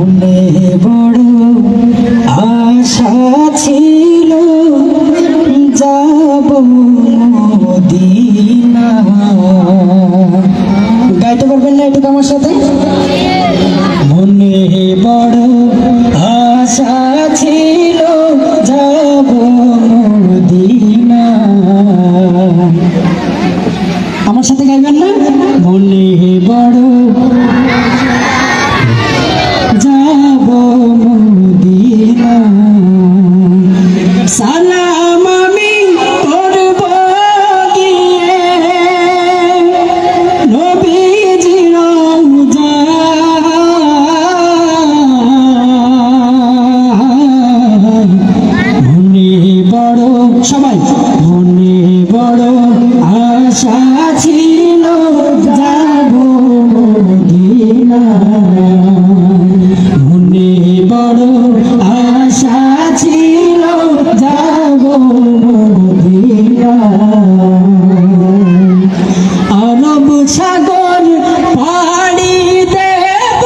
মনে বড় আশা ছিল যাব মদিনা। গাইতে পারবেন না একটু আমার সাথে? মনে বড় আশা ছিল যাব মদিনা। আমার সাথে গাইবেন না? মনে বড় যাব মদিনা। সালাম আমি করব গিয়ে নবীজির রওজায়। মনে বড়, সবাই মনে বড় আশা ছিল যাব মদিনা। মনে বড় আশা ছিল যাব মদিনা। আরব সাগর পাড়ি দেব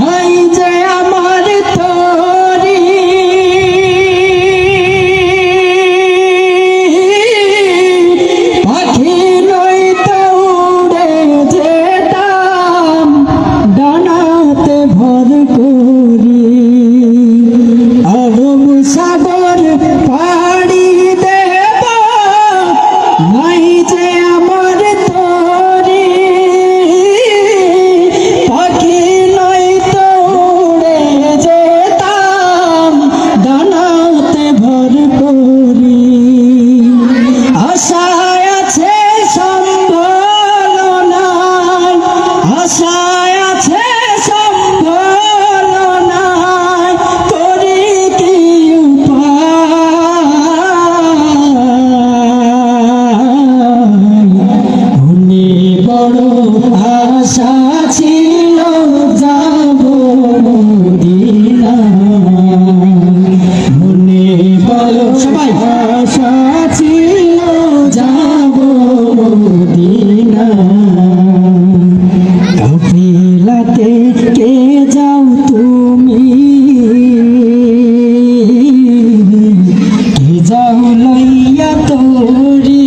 নাই যে আমার তরি। পাখি নইতে উড়ে যেতাম ডানাতে ভর করি। আরব সাগর পাড়ি দেব নাই যে আমার তরি। পাখি নইতে উড়ে যেতাম ডানাতে ভর করি। আশায় আছে সম্বল নাই, আশায় আছে সম্বল নাই, করি কি উপায়। মনে বড় আশা ছিল যাব মদিনা। মনে বড়, সবাই আশা ছিল যাব মদিনা। কাফিলাতে কে যাও তুমি, কে যাও লইয়া তরি।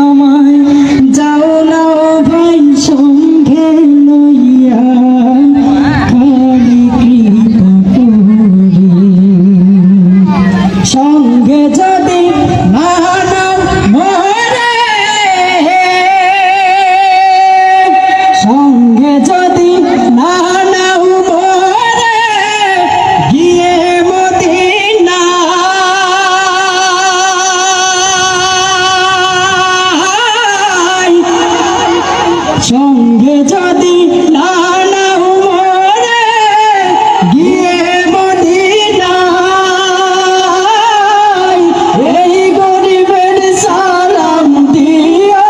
আমায় যাও না ভাই সঙ্গে লইয়া, খালি কৃপা করি। সঙ্গে যদি না নাও মোরে, সঙ্গে যদি না নাও মোরে, গিয়ে মদিনা। সঙ্গে যদি না নাও মোরে, গিয়ে মদিনা। এই গরিবের সালাম দিও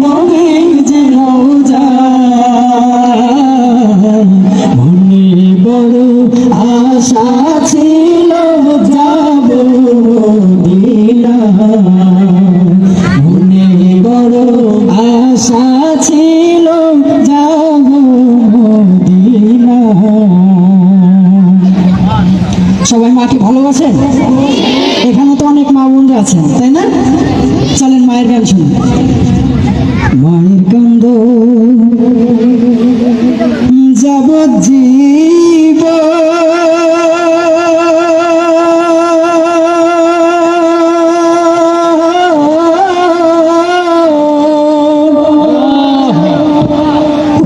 নবীজির রওজায়। মনে বড় আশা ছিল যাব মদিনা। মনে বড় আশা ছিল যাব মদিনা। সবাই মাকে ভালোবাসেন? এখানে তো অনেক মা বোনরা আছেন, তাই না? চলেন মায়ের গান শুনি। মায়ের কান্দ যাবজ্জীব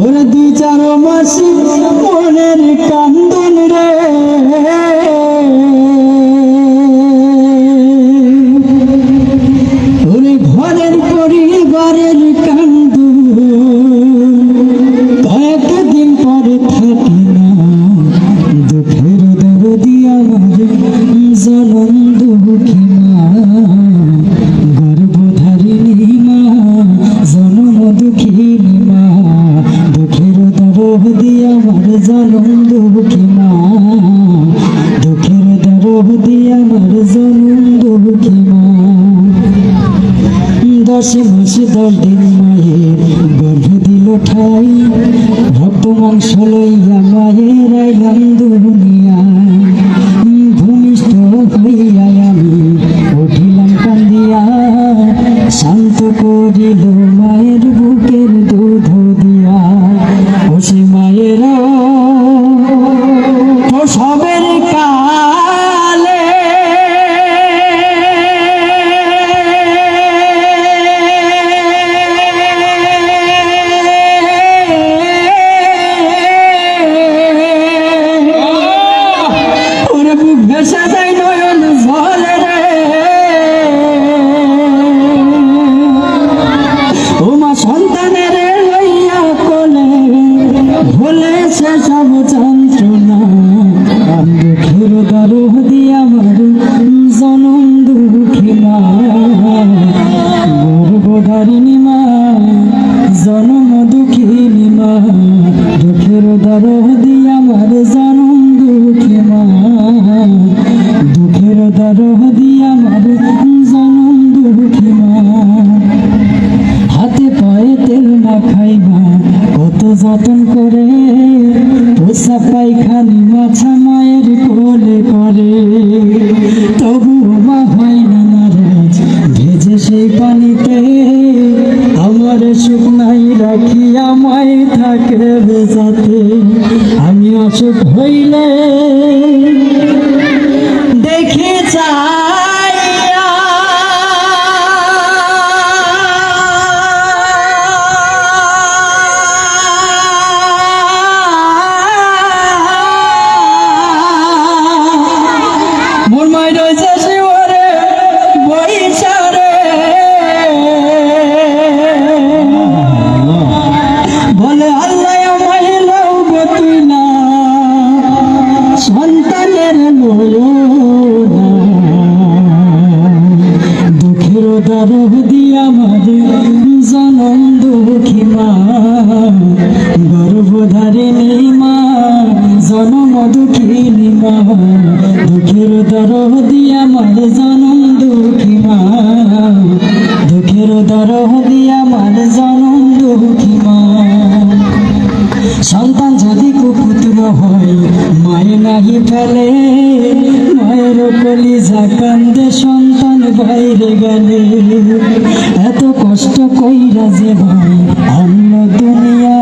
ওরে 2-4 মাস মনের কান্দন রে। ওরে ঘরের পরিবারের কান্দন কয়েকদিন পরে থাকে না। দুঃখের দরদি আমার জনম দুঃখী মা, গর্ভধারিণী মা, জনম দুঃখিনী মা। দুঃখের দরদি আমার জনম দুঃখী মা, দুঃখের দরদি আমার জনম দুঃখী মা। 10 মাস 10 দিন মায়ের গর্ভে দিল দিল ঠাই, রক্ত মাংস লইয়া মায়ের আইলাম দুনিয়ায়। ভূমিষ্ঠ হইয়া আমি উঠিলাম কান্দিয়া, শান্ত করিল মায়ের বুকের দুধ দিয়া। ও সে মায়ের প্রসবের কালে ওরে বুক ভেসে যায় নয়ন জলে রে। ও মা সন্তানের লইয়া কোলে ভুলে সে সব যন্ত্রণা। দুঃখের দরহ দিয়া আমার জনম দুঃখী মা, গর্ভধারিণী মা, জনম দুঃখিনী মা। দুঃখের দরহ দিয়া আমার জনম দুঃখী মা, দুঃখের দরহ দিয়া আমার জনম দুঃখী মা। হাতে পায়ে তেল মাখাইবা কত যতন করে, পোষা পায়খানি মাছা মায়ের কোলে করে। তবু মা হয় না নারাজ ভেজে সেই পানিতে, আমার সুখ নাই রাখিয়া মায় থাকে বেজাতে। আমি অসুখ হইলে দেখে চাইয়া মোর মায়ের রয়েছে শিবরে বৈশারে, বলে আল্লাহ আমায় লৌব তুই না, সন্তানের লয়ো না। দুঃখের দরহ দিয়া আমার জনম দুঃখী মা, গর্ভধারিণী মা, জনম দুঃখিনী মা। দুঃখের দরহ দিয়া আমার জনম দুঃখী মা, দুঃখের দরহ দিয়া আমার জনম দুঃখী মা। সন্তান যদি কুপুত্র হয় মায়ে নাহি ফেলে, মায়ের কলিজা কান্দে সন্তান বাইরে গেলে। এত কষ্ট কইরা যে ভাই অন্য দুনিয়া